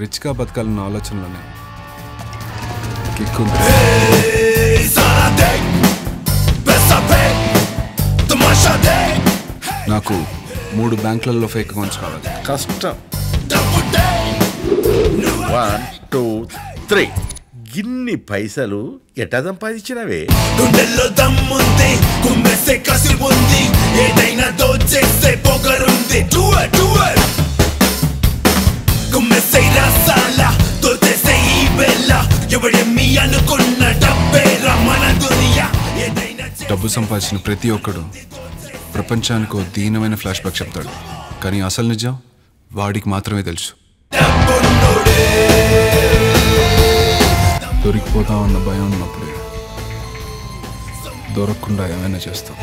రిచ్గా బతకాలన్న ఆలోచనలోనే కిక్ ఉంది. నాకు 3 బ్యాంకులలో ఫేక్ అకౌంట్స్ కావాలి. కష్టం. 1 2 3 గిన్ని పైసలు ఎట్టా సంపాదించినవే? గుండెల్లో దమ్ముంది, కుమ్మేసే కసి ఉంది, ఏదైనా దోచేసే పొగరుంది. కుమ్మేసే రసాల దోచేసే ఈ వేళ, ఎవడేమి అనుకున్న డబ్బే రమణ దునియా. డబ్బు సంపాదించిన ప్రతి ఒక్కడు ప్రపంచానికి ఓ దీనమైన ఫ్లాష్ బ్యాక్ చెప్తాడు, కానీ అసలు నిజం వాడికి మాత్రమే తెలుసు. దొరికిపోతామన్న భయం ఉన్నప్పుడే దొరకకుండా ఏమైనా చేస్తాం.